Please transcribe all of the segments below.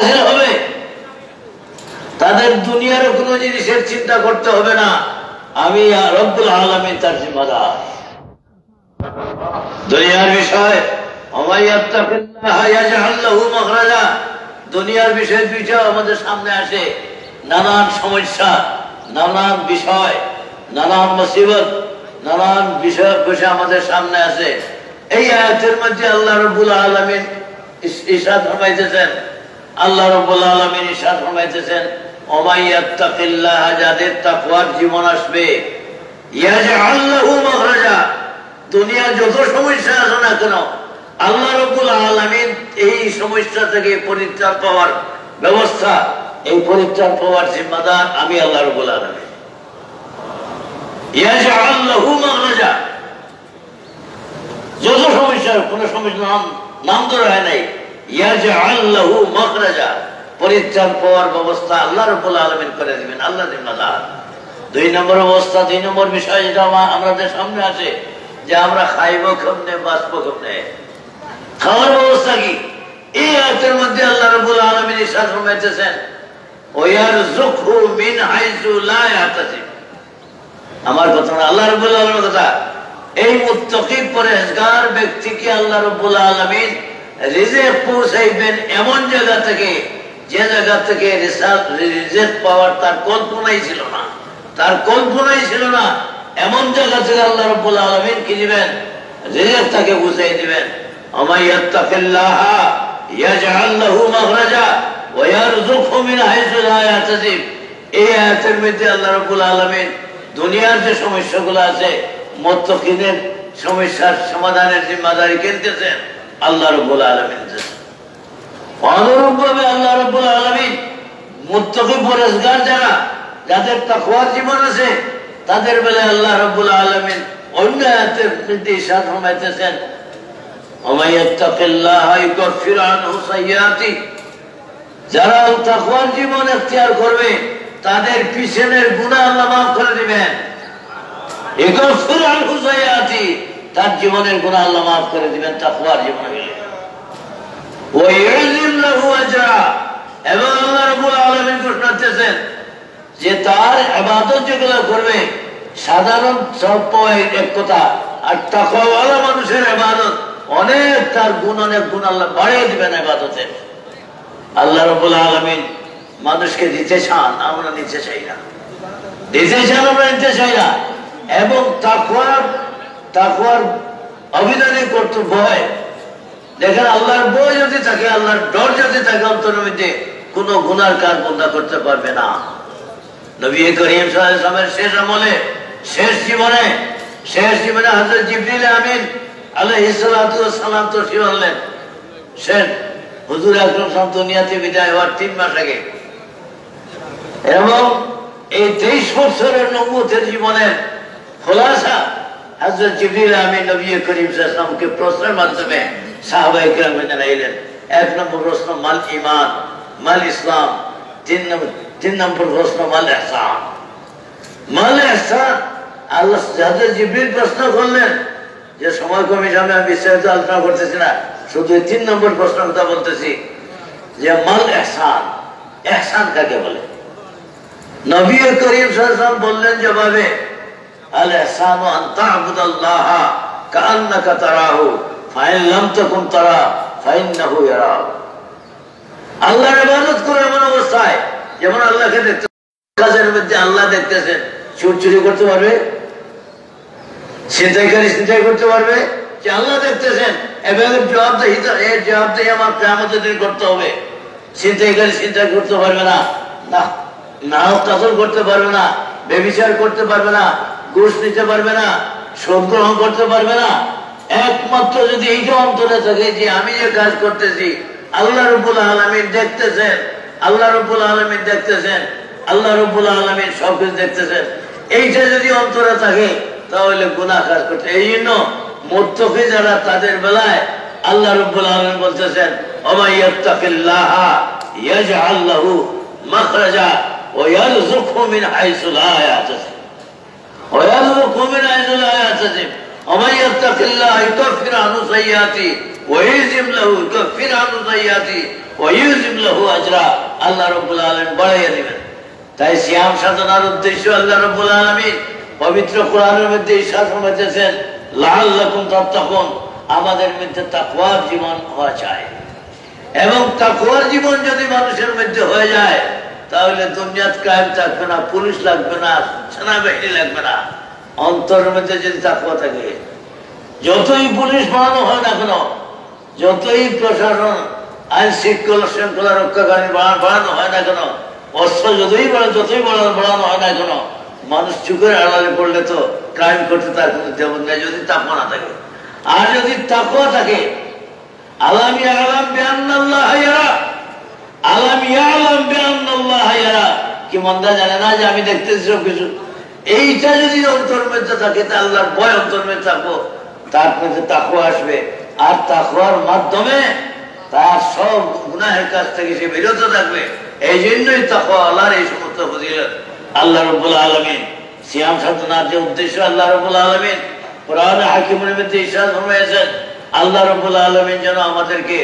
হবে, তাদের দুনিয়ার কোনো জিনিসের চিন্তা করতে হবে না, আমি রব্বুল আলামিন তার জিম্মাদার। দুনিয়ার বিষয় দুনিয়ার বিষয় দুইটা আমাদের সামনে আসে, নানান সমস্যা, নানান বিষয়, নানান মুসিবত, নানান বিষয় আমাদের সামনে আসে। এই আয়াতের মধ্যে আল্লাহ রাব্বুল আলামিন ইরশাদ ফরমাইতেছেন, আল্লাহ রাব্বুল আলামিন ইরশাদ ফরমাইতেছেন, ওমাইয়াত্তাকিল্লাহ, যাদের তাকওয়ার জীবন আসবে, ইয়াজআল লাহু মাখরাজা, দুনিয়ার যত সমস্যা আছে না কেন আল্লাহ রাব্বুল আলামিন এই সমস্যা থেকে পরিত্রাণ পাওয়ার ব্যবস্থা, এই পরিত্রাণ পাওয়ার জিম্মাদার আমি আল্লাহ রাব্বুল আলামিন। ইয়াজআল লাহু মাখরাজা, যত সমস্যার কোনো সমস্যা নাম ধরা হয় নাই, ইয়াজআল লাহু মাখরাজা, পরিত্রাণ পাওয়ার ব্যবস্থা আল্লাহ রাব্বুল আলামিন করে দিবেন, আল্লাহ জিম্মাদার। দুই নম্বর অবস্থা, দুই নম্বর বিষয় যেটা আমাদের সামনে আছে, যে আমরা খাইব কেমনে, বাঁচবো কেমনে, খাওয়ার ব্যবস্থা কি? এই আয়াতের মধ্যে আল্লাহ রাব্বুল আলামিন ইরশাদ ফরমাইতেছেন, ওয়ারযুকহু মিন হাইসু লা ইয়াহতাসিব। আমার কথা না, আল্লাহ রাব্বুল আলামিনের কথা। এই মুত্তাকি পরহেজগার ব্যক্তিকে আল্লাহ রাব্বুল আলামিন রিজিক পৌঁছাইবেন এমন জায়গা থেকে, যে জায়গা থেকে রিজিক পাওয়ার তার কল্পনাই ছিল না, তার কল্পনাই ছিল না, এমন জায়গা থেকে আল্লাহ রাব্বুল আলামিন কি দিবেন? রিজিক তাকে পৌঁছাই দিবেন। ওমাইয়াত্তাকিল্লাহ ইয়াজআল লাহু মাখরাজা ওয়া ইয়ারযুকহু মিন হাইসু লা ইয়াহতাসিব। এই আয়াতের মধ্যে আল্লাহ রাব্বুল আলামিন দুনিয়ার যে সমস্যাগুলো আছে, মুত্তাকিদের সমস্যার সমাধানের জিম্মাদারি কিনতেছেন আল্লাহ রাব্বুল আলামিন। অনুরূপভাবে আল্লাহ রাব্বুল আলামিন মুত্তাকি পরহেজগার যারা, যাদের তাকওয়ার জীবন আছে, তাদের বেলায় আল্লাহ রাব্বুল আলামিন অন্য আয়াতের মধ্যে ইরশাদ ফরমাইতেছেন, ওমাইয়াত্তাকিল্লাহা ইউকাফির আনহু সাইয়্যাতি, যারা তাকওয়ার জীবন ইখতিয়ার করবে তাদের পিছনের গুনাহ আল্লাহ মাফ করে দিবেন। ইউকাফির আনহু সাইয়্যাতি, তার জীবনের গুনাহ আল্লাহ মাফ করে দিবেন তাকওয়ার জীবন হলে। ওয়া ইউযিম লাহু আজরা, এবং আল্লাহ রাব্বুল আলামিন ঘোষণা করতেছেন যে তার ইবাদত যেগুলো করবে, সাধারণ সব এক কথা, আর তাকওয়াওয়ালা মানুষের ইবাদত অনেক, তার গুণ অনেক গুণ আল্লাহ বাড়িয়ে দিবেন ইবাদতে। আল্লাহ রাব্বুল আলামিন মানুষকে দিতে চান, আমরা নিতে চাই না, দিতে চান আমরা নিতে চাই না। এবং তাকওয়ার অভিধানে কর্তব্য হয়, দেখেন আল্লাহর ভয় যদি থাকে, আল্লাহর ডর যদি থাকে অন্তরের মধ্যে, কোন গুনার কাজ বন্ধ করতে পারবে না। নবী করিম সাল্লাল্লাহু আলাইহি ওয়াসাল্লামের শেষ আমলে, শেষ জীবনে হযরত জিবরিল আমিন আলাইহিস সালাতু ওয়াস সালাম তশরীফ আনলেন। শেষ হুজুর আকরাম সাল্লাল্লাহু আলাইহি ওয়াসাল্লাম দুনিয়াতে বিদায় হওয়ার 3 মাস আগে, এবং এই 23 বছরের নবুয়তের জীবনের খোলাসা হযরত জিবরিল আমিন নবী করিম সাল্লাল্লাহু আলাইহি ওয়াসাল্লামকে প্রশ্নের মাধ্যমে সাহাবায়ে কেরামকে জানাইলেন। 1 নম্বর প্রশ্ন মাল ঈমান, মাল ইসলাম। 3 নম্বর প্রশ্ন মাল ইহসান। মাল ইহসান আল্লাহ হযরত জিবরিল প্রশ্ন করলেন, যে সময় কমে যাবে, আমি বিস্তারিত আলোচনা করতেছি না, শুধু 3 নম্বর প্রশ্নের কথা বলতেছি, যে মাল ইহসান, ইহসান কাকে বলে? নবী করিম সাল্লাল্লাহু আলাইহি ওয়াসাল্লাম বললেন জবাবে, আল ইহসানু আন তা'বুদাল্লাহা কাআন্নাকা তারাহু ফাইন লাম তাকুন তারা ফাইন্নাহু ইয়ারাক। আল্লাহর ইবাদত করে এমন অবস্থায় যেমন আল্লাহকে দেখতে, কাজের মধ্যে আল্লাহ দেখতেছেন। চুর চুরি করতে পারবে? ছিনতাইকারী ছিনতাই করতে পারবে? যে আল্লাহ দেখতেছেন, এবং জবাবদেহি আমার কিয়ামতের দিন করতে হবে। ছিনতাইকারী ছিনতাই করতে পারবে না, নাহক কাতল করতে পারবে না, ব্যভিচার করতে পারবে না, ঘুষ নিতে পারবে না, সুদ গ্রহণ করতে পারবে না। একমাত্র যদি এইটা অন্তরে থাকে যে আমি যে কাজ করতেছি আল্লাহ রাব্বুল আলামিন দেখতেছেন, আল্লাহ রাব্বুল আলামিন দেখতেছেন, আল্লাহ রাব্বুল আলামিন সবকিছু দেখতেছেন, এইটা যদি অন্তরে থাকে তাহলে গুনাহ কাজ করতে। এই জন্য মুত্তাকি যারা, তাদের বেলায় আল্লাহ রাব্বুল আলামিন বলতেছেন, ওমাইয়াত্তাকিল্লাহা ইয়াজআল লাহু মাখরাজা ওয়া ইয়ারযুকহু মিন হাইসু লা ইয়াহতাসিব, ওয়া ইয়ারযুকহু মিন হাইসু লা ইয়াহতাসিব। ومن يتق الله يكفر عنه سيئاته ويعظم له يكفر عنه سيئاته ويعظم له اجرا। আল্লাহ রাব্বুল আলামিন বাড়াইয়া দিবেন। তাই সিয়াম সাধনার উদ্দেশ্য আল্লাহ রাব্বুল আলামিন পবিত্র কোরআনের মধ্যে ইরশাদ ফরমাইতেছেন, লাআল্লাকুম তাত্তাকুন, আমাদের মধ্যে তাকওয়ার জীবন হওয়া চাই। এবং তাকওয়ার জীবন যদি মানুষের মধ্যে হয়ে যায় তাহলে দুনিয়াত কায়েম থাকবে না, পুলিশ লাগবে না, সেনাবাহিনী লাগবে না। অন্তরের মধ্যে যদি তাকওয়া থাকে, যতই পুলিশ বানানো হয় না কেন, যতই প্রশাসন আইন শৃঙ্খলা রক্ষাকারী বাড়ানো হয় না কেন, অস্ত্র যতই বাড়ানো হয় না কেন, মানুষ চুকের আড়ালে পড়লে তো ক্রাইম করতে তার কোনো যেমন নেই, যদি তাকওয়া না থাকে। আর যদি তাকওয়া থাকে, আলাম ইয়ালাম বিআন্নাল্লাহ ইয়ারা, আলাম ইয়ালাম বিআন্নাল্লাহ ইয়ারা, কি মন্দা জানে না যে আমি দেখতেছি সব কিছু। এইটা যদি অন্তর মধ্যে থাকে, তা আল্লাহর ভয় অন্তর মধ্যে থাকবো, তার মধ্যে তাকওয়া আসবে। আর তাকওয়ার মাধ্যমে তার সব গুনাহের কাছ থেকে সে বিরত থাকবে। এই জন্যই তাকওয়া আল্লাহর এই সমস্ত ফজিলত আল্লাহ রাব্বুল আলামিন সিয়াম সাধনার যে উদ্দেশ্য আল্লাহ রাব্বুল আলামিন কোরআনে হাকিমের মধ্যে ইরশাদ ফরমাইছেন, আল্লাহ রাব্বুল আলামিন যেন আমাদেরকে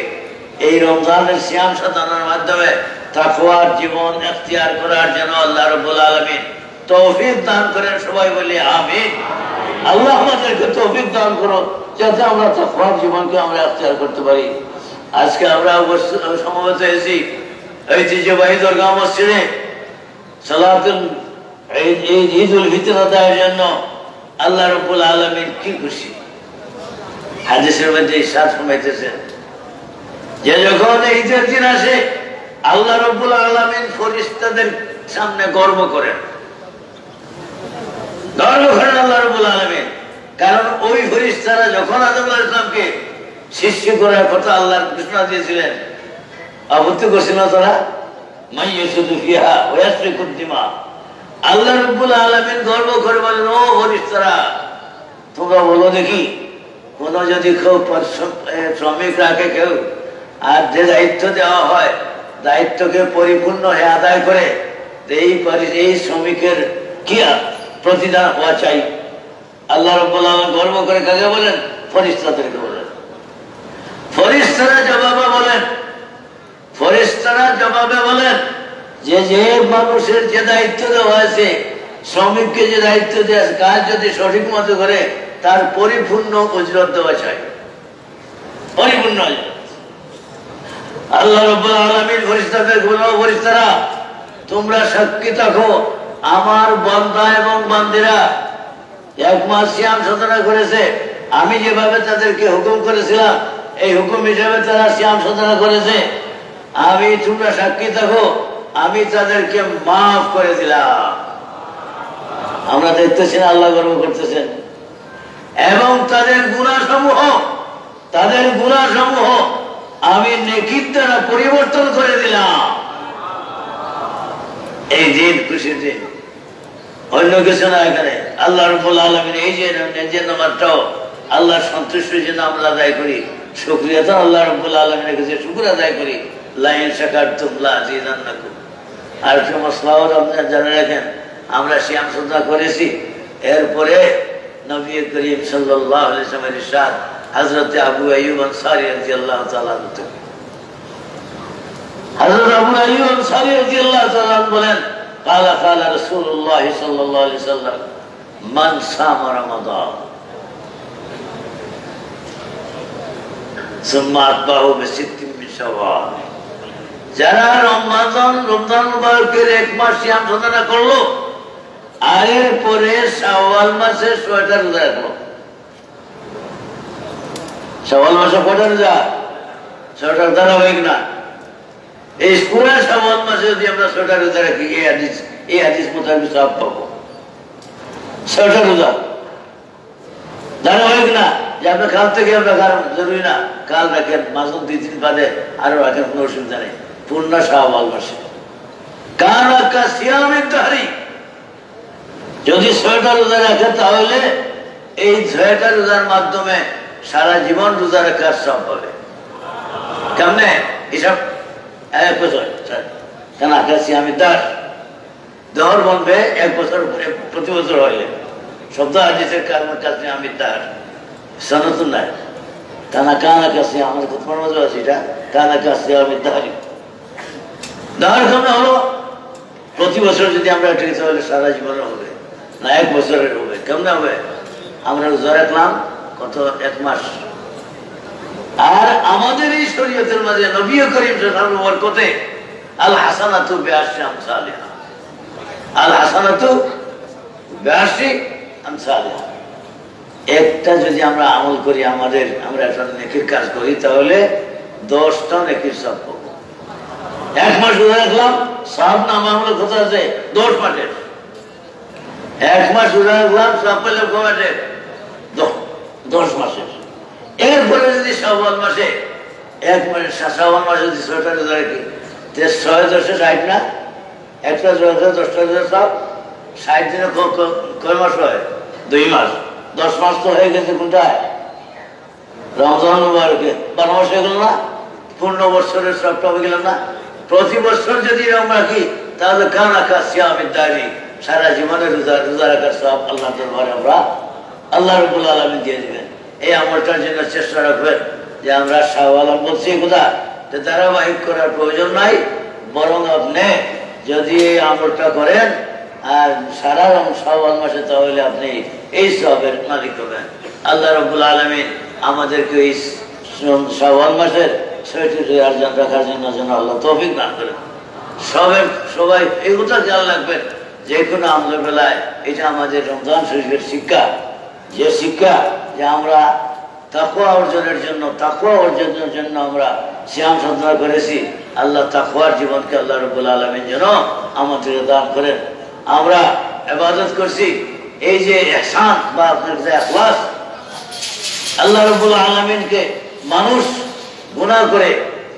এই রমজানের সিয়াম সাধনার মাধ্যমে তাকওয়ার জীবন ইখতিয়ার করার জন্য আল্লাহ রাব্বুল আলামিন তৌফিক দান করেন। সবাই বলি আমিন। আল্লাহ আমাদেরকে তৌফিক দান করো যাতে আমরা তাকওয়ার জীবনকে আমরা ইখতিয়ার করতে পারি। আজকে আমরা সমবেত হয়েছি ঐতিহ্যবাহী দরগা মসজিদে সালাতুল ঈদুল ফিতর আদায়ের জন্য। আল্লাহ রাব্বুল আলামিন কি খুশি। হাদিসের মধ্যে ইরশাদ ফরমাইতেছেন যে যখন ঈদের দিন আসে আল্লাহ রাব্বুল আলামিন ফেরেশতাদের সামনে গর্ব করেন আল্লাহ রাব্বুল আলামিন। কারণ ওই ফেরেশতারা যখন আদম আলাইহিস সালামকে সৃষ্টি করার কথা আল্লাহ ঘোষণা দিয়েছিলেন, আপত্তি করছিল তারা, মাইয়াসুদু ফিহা ওয়া ইয়াসফিকুদ দিমা। আল্লাহ রাব্বুল আলামিন গর্ব করে বলেন, ও ফেরেশতারা তোমরা বলো দেখি, কোন যদি কেউ শ্রমিক রাখে কেউ, আর যে দায়িত্ব দেওয়া হয় দায়িত্বকে পরিপূর্ণ হয়ে আদায় করে, এই শ্রমিকের কি প্রতিদান হওয়া চাই। আল্লাহ রাব্বুল আলামিন গর্ব করে কাকে বলেন? ফেরেশতাদেরকে বলেন। ফেরেশতারা জবাবে বলেন যে যে মানুষের যে দায়িত্ব দেওয়া হয়েছে, শ্রমিককে যে দায়িত্ব দেওয়া আছে, কাজ যদি সঠিক মতো করে তার পরিপূর্ণ উজরত দেওয়া চাই, পরিপূর্ণ। আল্লাহ রাব্বুল আলামিন ফেরেশতাদেরকে বলেন, ফেরেশতারা তোমরা সাক্ষী থাকো, আমার বান্দা এবং বান্দিরা এক মাস সিয়াম সাধনা করেছে। আমি যেভাবে তাদেরকে হুকুম করেছিলাম এই হুকুম হিসেবে তারা সিয়াম সাধনা করেছে। তোমরা সাক্ষী থাকো, আমি তাদেরকে মাফ করে দিলাম। আমরা দেখতেছি না আল্লাহ গর্ব করতেছেন। এবং তাদের গুনাহসমূহ আমি নেকির দ্বারা পরিবর্তন করে দিলাম। এই দিন খুশির দিন, অন্য কিছু না। এখানে আল্লাহ রাব্বুল আলামিন এই যে নামাজটাও আল্লাহর সন্তুষ্টির জন্য আমরা আদায় করি, শুকরিয়া তো আল্লাহ রাব্বুল আলামিনের কাছে শুকর আদায় করি। লাইন শাকারতুম লাযিদান্নাকুম। আর একটা মসলাও আপনারা জানে রাখেন, আমরা সিয়াম সাধনা করেছি, এরপরে নবী করিম সাল্লাল্লাহু আলাইহি ওয়াসাল্লামের ইরশাদ হযরত আবু আইয়ুব আনসারী রাদিয়াল্লাহু তাআলা হযরত আবু আইয়ুব আনসারী রাদিয়াল্লাহু তাআলা বলেন, কালা কালা রাসূলুল্লাহ সাল্লাল্লাহু আলাইহি ওয়াসাল্লাম মান সামা রমাদান সুম্মা আতবাহু বিসিত্তিন মিন শাওয়াল। যারা রমজান মুবারকের এক মাস সিয়াম সাধনা করলো আর এরপরে শাওয়াল মাসে ৬টা রোজা রাখলো। শাওয়াল মাসে কয়টা রোজা? ৬টা ধারাবাহিক না। এই পুরা শাওয়াল মাসে যদি আমরা ৬টা রোজা রাখি, এই হাদিস মোতাবেক সওয়াব পাবো। ৬টা রোজা ধারাবাহিক না যে আপনার কাল থেকে আমরা কারণ জরুরি না, কাল রাখেন, মাঝে ২-৩ বাদে আরো রাখেন, কোনো অসুবিধা নেই। পূর্ণ শাওয়াল মাসে কানা কা সিয়ামিদ দাহরি, যদি ৬টা রোজা রাখে তাহলে এই ৬টা রোজার মাধ্যমে সারা জীবন রোজা রাখার সব পাবে। কেমনে এসব? ১ বছর কানা কা সিয়ামিদ দাহর, দহর বনবে ১ বছর, প্রতি বছর হইলে শব্দ হাদিসের কারণে সিয়ামিদ দাহর সনাতন নাই কানা কানা কাছে আমাদের কোথাও মজা আছে এটা কানা কাছে আমি দাঁড়ি দাঁড় কেমন হলো প্রতি বছর যদি আমরা এটাকে তাহলে সারা জীবনে হবে না 1 বছরের হবে কেমন হবে আমরা রোজা রাখলাম কত 1 মাস আর আমাদের এই শরীয়তের মাঝে নবী করিম সাল্লাল্লাহু আলাইহি ওয়াসাল্লাম বরকতে আল হাসানাতু বিআশরি আমসালিহা আল হাসানাতু বিআশরি আমসালিহা একটা যদি আমরা আমল করি আমাদের আমরা একটা নেকির কাজ করি তাহলে 10টা নেকির সব পাবো 1 মাস রোজা রাখলাম সব নাম আমরা কত আছে 10 মাসের 1 মাস রোজা রাখলাম সব পেলে কমাতে 10 মাসের এরপরে যদি শাওয়াল মাসে 1 মাস শাওয়াল মাসে যদি 6টা রোজা রাখি 6 10 60 না একটা রোজা 10টা রোজা সব 60 দিনে কয় মাস হয় 2 মাস 10 মাস তো হয়ে গেছে কোনটায় রমজান মুবারকে 12 মাস হয়ে গেল না পূর্ণ বছরের সবটা হয়ে গেল না প্রতি বছর যদি এরকম রাখি তাহলে কানা কাসিয়ামের দাঁড়ি সারা জীবনের রোজা রাখার সব আল্লাহ দরবারে আমরা আল্লাহ রাব্বুল আলামিন দিয়ে দিবেন এই আমলটার জন্য চেষ্টা রাখবেন যে আমরা শাওয়াল বলছি কথা যে ধারাবাহিক করার প্রয়োজন নাই বরং আপনি যদি এই আমলটা করেন আর সারা শাওয়াল মাসে তাহলে আপনি এই সবের মালিক হবেন আল্লাহ রাব্বুল আলামিন আমাদেরকে এই শাওয়াল মাসের 6টি আরজান রাখার জন্য যেন আল্লাহ তৌফিক দান করেন সবাই এই কথা খেয়াল রাখবেন যে কোনো আমলের বেলায় এটা আমাদের রমজান শরীফের শিক্ষা যে শিক্ষা যে আমরা তাকওয়া অর্জনের জন্য আমরা সিয়াম সাধনা করেছি আল্লাহ তাকওয়ার জীবনকে আল্লাহ রাব্বুল আলামিন যেন আমাদের দান করেন আমরা ইবাদত করছি এই যে ইহসান বা আপনার যে ইখলাস আল্লাহ রাব্বুল আলামিনকে মানুষ গুনাহ করে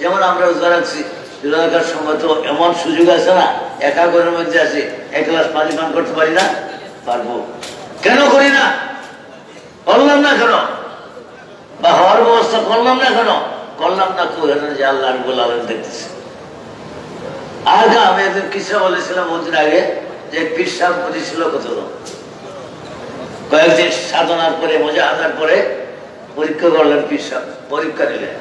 যেমন আমরা রোজা রাখছি রোজা রাখার সময় তো এমন সুযোগ আছে না একা ঘরের মধ্যে আছে 1 গ্লাস পানি পান করতে পারি না পারবো কেন করি না করলাম না কেন বা হওয়ার ব্যবস্থা করলাম না কেন করলাম না যে আল্লাহ রাব্বুল আলামিন দেখতেছে আগে আমি একদিন কিসা বলেছিলাম বহুদিন আগে যে পীর সাহেব বলেছিল কত কয়েকদিন সাধনার পরে মুজাহাদার পরে পরীক্ষা করলেন পীর সাহেব পরীক্ষা নিলেন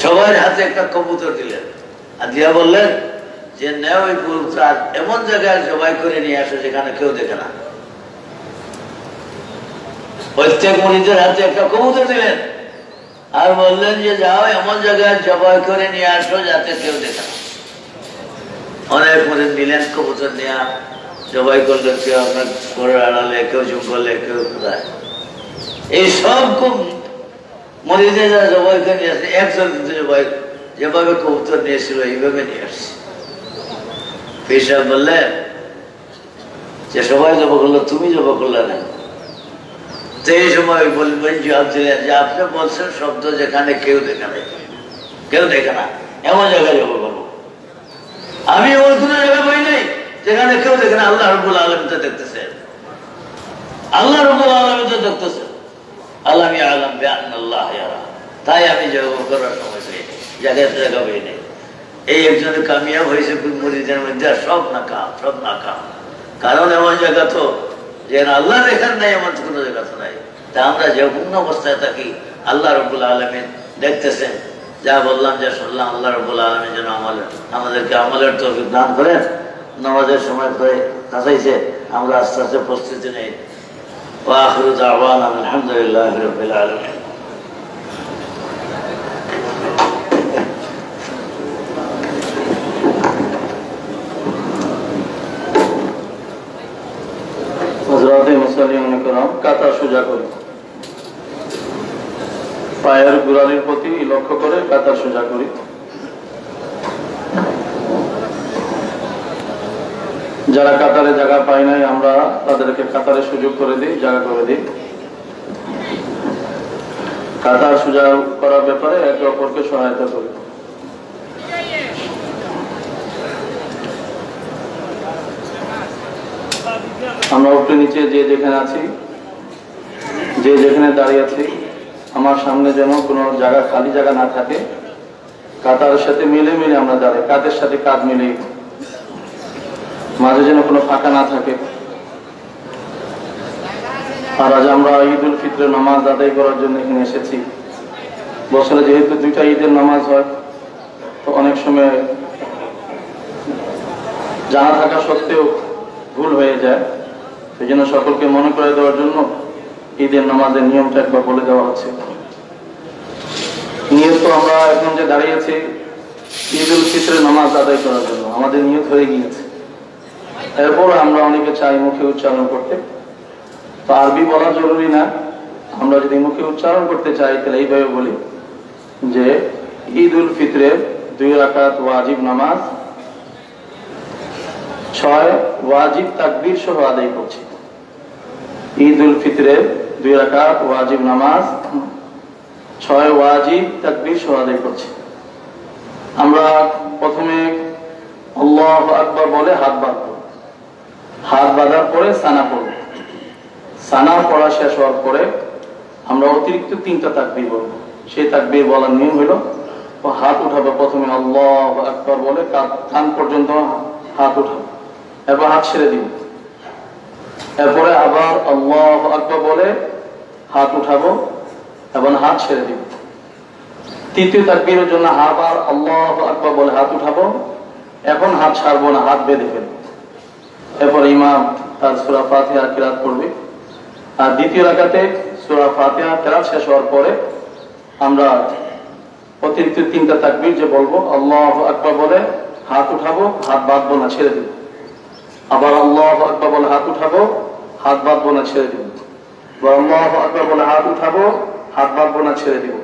সবার হাতে একটা কবুতর দিলেন আর দিয়া বললেন যে নেও ওই কবুতর এমন জায়গায় জবাই করে নিয়ে আসো যেখানে কেউ দেখে না প্রত্যেক মুরিদের হাতে একটা কবুতর দিলেন আর বললেন যে যাও এমন জায়গায় জবাই করে নিয়ে আসো যাতে কেউ দেখে না অনেক মুরিদ নিলেন কবুতর নিয়ে জবাই করলেন কেউ আপনার ঘরের আড়ালে কেউ জঙ্গলে কেউ কোথায় এই সব খুব মরিদে যারা জবাই করে নিয়ে আসছে একজন কিন্তু জবাই যেভাবে কবুতর নিয়েছিল এইভাবে নিয়ে আসছে পীর সাহেব বললেন যে সবাই জবা করলো তুমি জবা করলে না তো এই সময় বলবেন জবাব দিলেন যে আপনি বলছেন শব্দ যেখানে কেউ দেখে না এমন জায়গায় জবা করবো আমি ওর কোনো জায়গায় বই নেই যেখানে কেউ দেখে না আল্লাহ রাব্বুল আলামিন তো দেখতেছেন আল্লাহ রাব্বুল আলামিন তো দেখতেছেন আল্লাহ ইয়ালাম বিআন্নাল্লাহ ইয়ারা তাই আমি জবা করার সময় পেয়ে জায়গা বই নেই এই একজনের কামিয়াব হয়েছে মুরিদের মধ্যে সব নাকাম কারণ এমন জায়গা তো যে আল্লাহ রেখার নাই এমন কোনো জায়গা তো নাই তা আমরা যে পূর্ণ অবস্থায় থাকি আল্লাহ রাব্বুল আলামিন দেখতেছেন যা বললাম যা শুনলাম আল্লাহ রাব্বুল আলামিন যেন আমাদেরকে আমলের তৌফিক দান করেন নামাজের সময় করে কাছাইছে আমরা আস্তে আস্তে প্রস্তুতি নেই ওয়া আখিরু দাওয়ানা আলহামদুলিল্লাহি রাব্বিল আলামিন কাতার সোজা করি পায়ের গোড়ালির প্রতি লক্ষ্য করে কাতার সোজা করি যারা কাতারে জায়গা পায় নাই আমরা তাদেরকে কাতারে সুযোগ করে দিই জায়গা করে দিই কাতার সোজা করার ব্যাপারে একে অপরকে সহায়তা করি আমরা উপরে নিচে যে যেখানে আছি যে যেখানে দাঁড়িয়ে আছি আমার সামনে যেন কোনো জায়গা খালি জায়গা না থাকে কাতারের সাথে মিলে আমরা দাঁড়াই কাঁধের সাথে কাঁধ মিলে মাঝে যেন কোনো ফাঁকা না থাকে আর আজ আমরা ঈদ উল ফিতরের নামাজ আদায় করার জন্য এখানে এসেছি। বছরে যেহেতু দুইটা ঈদের নামাজ হয়, তো অনেক সময় জানা থাকা সত্ত্বেও ভুল হয়ে যায়। সেই জন্য সকলকে মনে করে দেওয়ার জন্য ঈদের নামাজের নিয়মটা একবার বলে দেওয়া হচ্ছে। নিয়ত তো আমরা এখন যে দাঁড়িয়েছি ঈদ উল ফিতরের নামাজ আদায় করার জন্য, আমাদের নিয়ত হয়ে গিয়েছে। এরপর আমরা অনেকে চাই মুখে উচ্চারণ করতে, তো আরবি বলা জরুরি না। আমরা যদি মুখে উচ্চারণ করতে চাই তাহলে এইভাবে বলি যে ঈদ উল ফিতরের 2 রাকাত ওয়াজিব নামাজ 6 ওয়াজিব তাকবীর সহ আদায় করছি। ঈদ উল ফিতরের 2 রাকাত ওয়াজিব নামাজ 6 ওয়াজিব তাকবীর সহ আদায় করছি। আমরা প্রথমে আল্লাহু আকবার বলে হাত বাঁধব, হাত বাঁধার পরে সানা পড়ব। সানা পড়া শেষ হওয়ার পরে আমরা অতিরিক্ত 3টা তাকবীর বলব। সেই তাকবীর বলার নিয়ম হলো হাত উঠাবো, প্রথমে আল্লাহু আকবার বলে কান পর্যন্ত হাত উঠাবো, এরপর হাত ছেড়ে দিব। এরপরে আবার আল্লাহু আকবার বলে হাত উঠাবো এবং হাত ছেড়ে দিব। তৃতীয় তাকবীরের জন্য আবার আল্লাহু আকবার বলে হাত উঠাবো, এখন হাত ছাড়বো না, হাত বেঁধে ফেলবো। এরপর ইমাম তার সূরা ফাতিহা কিরাত করবে। আর দ্বিতীয় রাকাতে সূরা ফাতিহা কিরাত শেষ হওয়ার পরে আমরা অতিরিক্ত 3টা তাকবীর যে বলবো, আল্লাহু আকবার বলে হাত উঠাবো, হাত বাঁধবো না, ছেড়ে দিব। আবার আল্লাহু আকবার বলে হাত উঠাবো, হাত বাঁধবো না, ছেড়ে দিব। আল্লাহু আকবার বলে হাত উঠাবো, হাত বাঁধবো না, ছেড়ে দিব।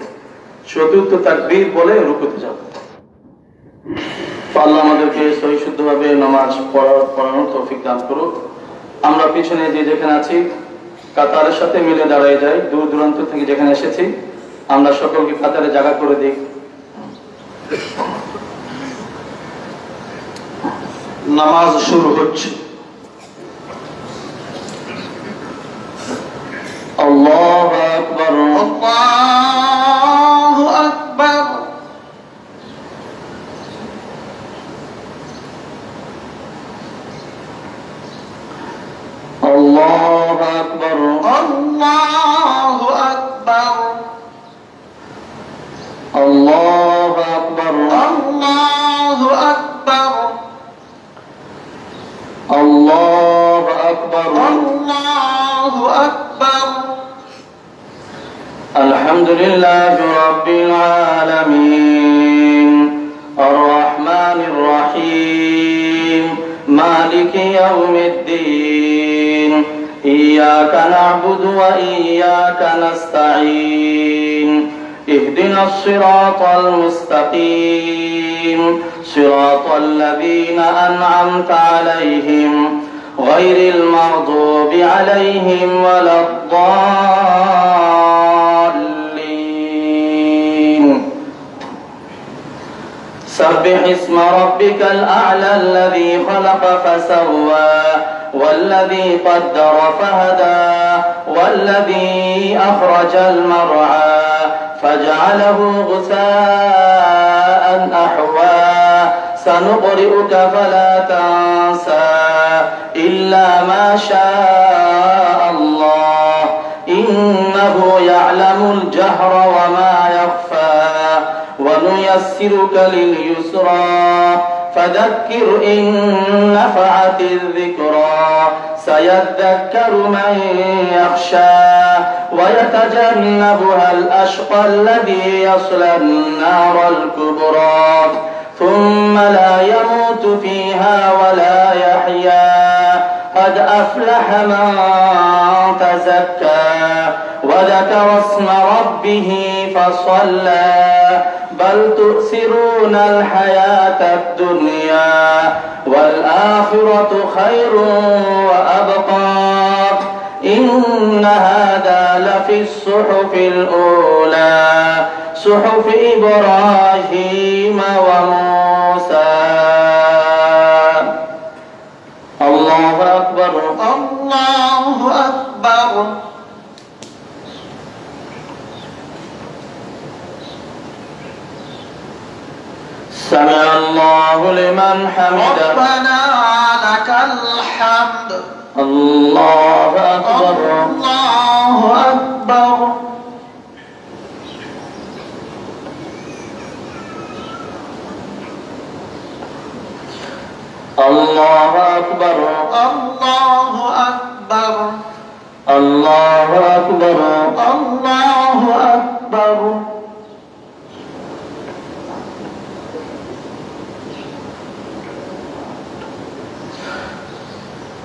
চতুর্থ তাকবীর বলে রুকুতে যাব। আল্লাহ আমাদেরকে সহি শুদ্ধভাবে নামাজ পড়ানোর তৌফিক দান করুক। আমরা পিছনে যে যেখানে আছি কাতারের সাথে মিলে দাঁড়িয়ে যাই, দূর দূরান্ত থেকে যেখানে এসেছি আমরা সকলকে কাতারে জায়গা করে দিই। নামাজ শুরু হচ্ছে। আল্লাহু আকবার, আল্লাহু আকবার। আল্লাহু আকবার, আল্লাহু আকবার। আল্লাহু আকবার, আল্লাহু আকবার। আল্লাহু আকবার, আল্লাহু আকবার। আলহামদুলিল্লাহি রাব্বিল আলামিন আর রহমানির রহিম মালিকি ইয়াউমিদ্দিন ইয়্যাকা না'বুদু ওয়া ইয়্যাকা নাস্তাঈন ইহদিনাস সিরাতাল মুস্তাকিম সিরাতাল লাযীনা আন'আমতা আলাইহিম গায়রিল মাগদুবি আলাইহিম ওয়ালাদ-দাল্লিন। سبح اسم ربك الأعلى الذي خلق فسوى والذي قدر فهدى والذي أخرج المرعى فجعله غثاء أحوى سنقرئك فلا تنسى إلا ما شاء الله إنه يعلم الجهر وما يخفى ونيسرك لليسرى فذكر إن نفعت الذكرى سيذكر من يخشى ويتجنبها الأشقى الذي يصلى النار الكبرى ثم لا يموت فيها ولا يحيا قد أفلح من تزكى وذكر اسم ربه فصلى بل تؤثرون الحياة الدنيا والآخرة خير وأبقى إن هذا لفي الصحف الأولى صحف إبراهيم وموسى. الله أكبر، الله أكبر. سمع الله لمن حمده ربنا لك الحمد. الله أكبر الله أكبر الله أكبر الله أكبر الله أكبر الله أكبر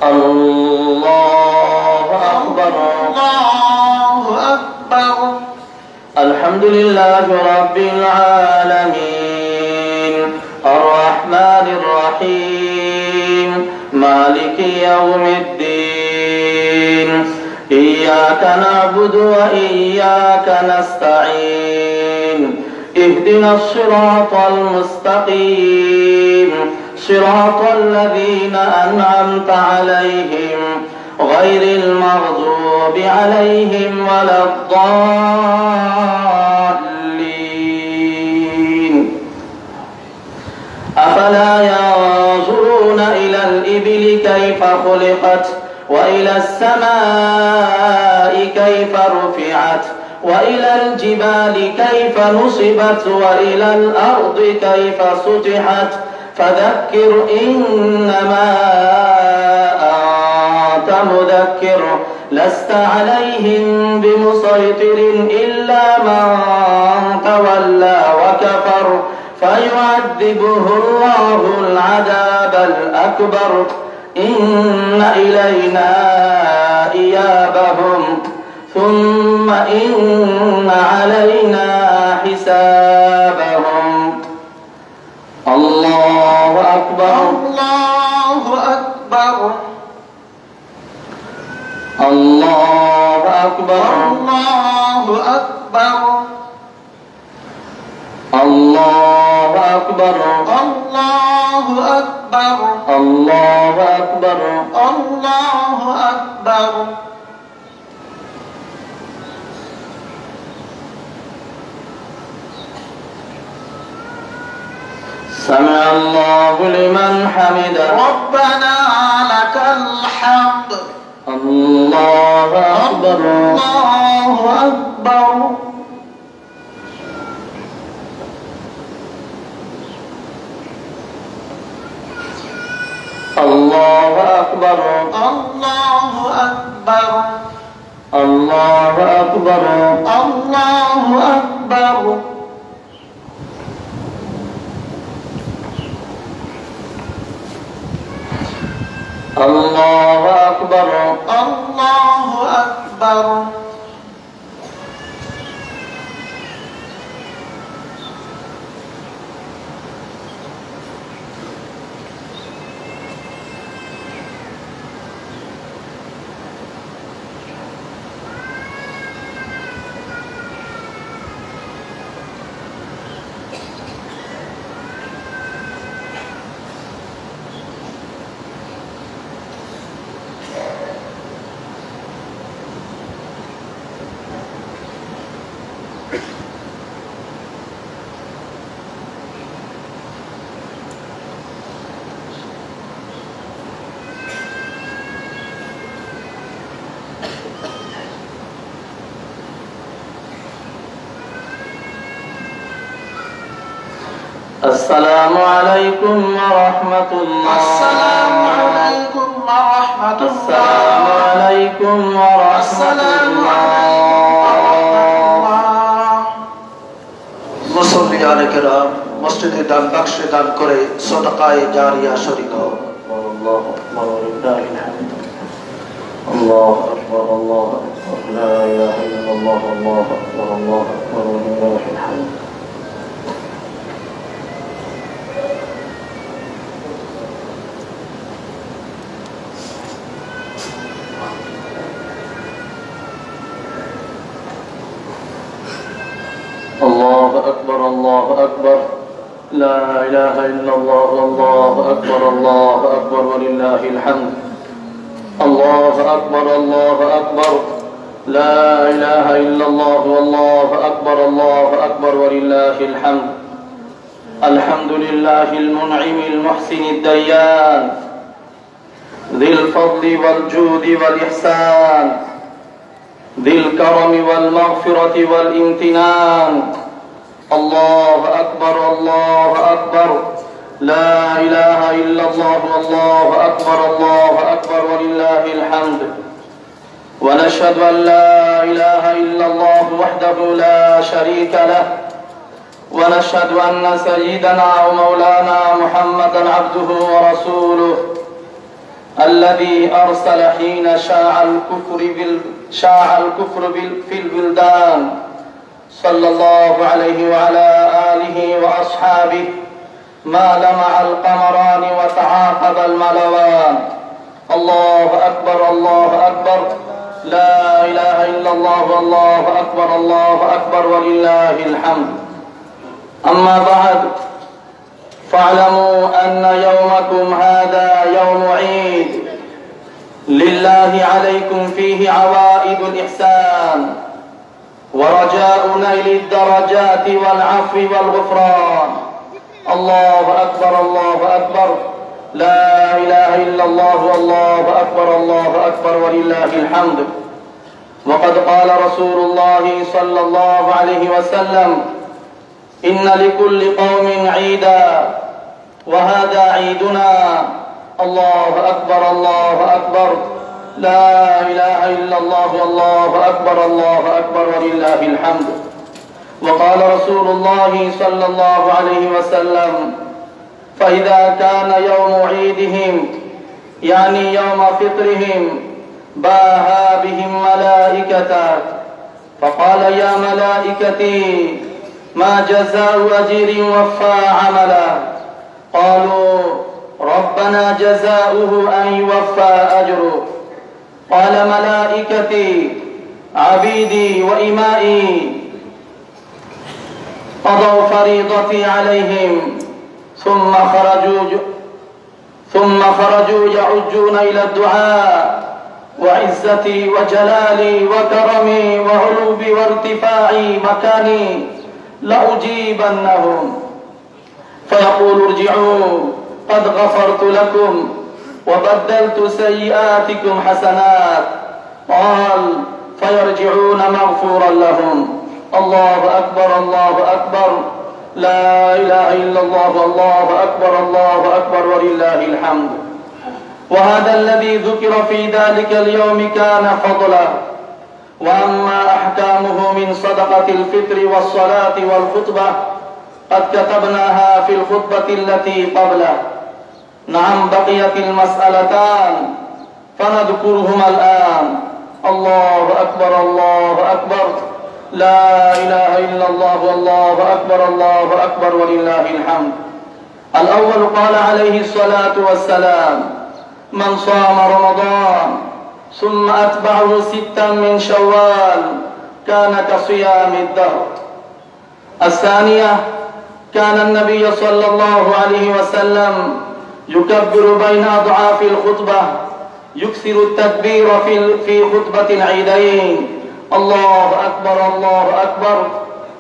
الله أكبر الله أكبر الحمد لله رب العالمين الرحمن الرحيم مالك يوم الدين إياك نعبد وإياك نستعين اهدنا الصراط المستقيم صراط الذين أنعمت عليهم غير المغضوب عليهم ولا الضالين أفلا ينظرون إلى الإبل كيف خلقت وإلى السماء كيف رفعت وإلى الجبال كيف نصبت وإلى الأرض كيف سطحت فذكر إنما أنت مذكر لست عليهم بمسيطر إلا من تولى وكفر فيعذبه الله العذاب الأكبر إن إلينا إيابهم ثم إن علينا حسابهم الله أكبر الله أكبر الله أكبر الله أكبر الله أكبر الله أكبر الله أكبر الله أكبر سمع الله لمن حمده ربنا لك الحمد الله أكبر الله أكبر الله أكبر الله أكبر الله أكبر الله أكبر الله أكبر الله أكبر السلام عليكم ورحمة الله السلام عليكم ورحمة السلام الله عليكم ورحمة السلام الله মুসল্লিয়ান কেরাম মসজিদে দান বাক্সে দান করে সদকায়ে জারিয়া শরীক হও الله أكبر ولله الحمد الله أكبر الله أكبر لا إله إلا الله الله أكبر الله أكبر ولله الحمد الله أكبر الله أكبر لا إله إلا الله الله أكبر الله أكبر ولله الحمد الله أكبر الله أكبر لا إله إلا الله والله أكبر الله أكبر ولله الحمد الحمد لله المنعم المحسن الديان ذي الفضل والجود والإحسان ذي الكرم والمغفرة والامتنان. الله أكبر الله أكبر، لا إله إلا الله، الله أكبر ولله الحمد. ونشهد أن لا إله إلا الله وحده لا شريك له، ونشهد أن سيدنا ومولانا محمدا عبده ورسوله الذي أرسل حين شاع الكفر في البلدان، صلى الله عليه وعلى آله وأصحابه ما لمع القمران وتعاقب الملوان. الله أكبر، لا إله إلا الله، الله أكبر ولله الحمد. أما بعد، فاعلموا أن يومكم هذا يوم عيد لله عليكم فيه عوائد الإحسان ورجاء نيل الدرجات والعفو والغفران. الله أكبر، لا إله إلا الله، الله أكبر ولله الحمد. وقد قال رسول الله صلى الله عليه وسلم: إن لكل قوم عيدا وهذا عيدنا. الله أكبر، لا إله إلا الله، الله أكبر ولله الحمد. وقال رسول الله صلى الله عليه وسلم: فإذا كان يوم عيدهم، يعني يوم فطرهم، باها بهم ملائكته فقال: يا ملائكتي، ما جزاء أجير وفى عمله؟ قالوا: ربنا جزاؤه أن يوفى أجره. قال: ملائكتي، عبيدي وإمائي قضوا فريضتي عليهم ثم خرجوا يعجون إلى الدعاء، وعزتي وجلالي وكرمي وعلوبي وارتفاعي مكاني لأجيبنهم. فيقول: ارجعوا، قد غفرت لكم وبدلت سيئاتكم حسنات. قال: فيرجعون مغفورا لهم. الله أكبر، لا إله إلا الله، الله أكبر ولله الحمد. وهذا الذي ذكر في ذلك اليوم كان فضلا. وأما أحكامه من صدقة الفطر والصلاة والخطبة قد كتبناها في الخطبة التي قبله. نعم، بقيت المسألتان فنذكرهما الآن. الله أكبر، لا إله إلا الله، الله أكبر ولله الحمد. الأول قال عليه الصلاة والسلام: من صام رمضان ثم أتبعه 6 من شوال كان كصيام الدهر. الثانية: كان النبي صلى الله عليه وسلم يكبر بين أضعاف الخطبة، يكثر التكبير في خطبة العيدين. الله أكبر،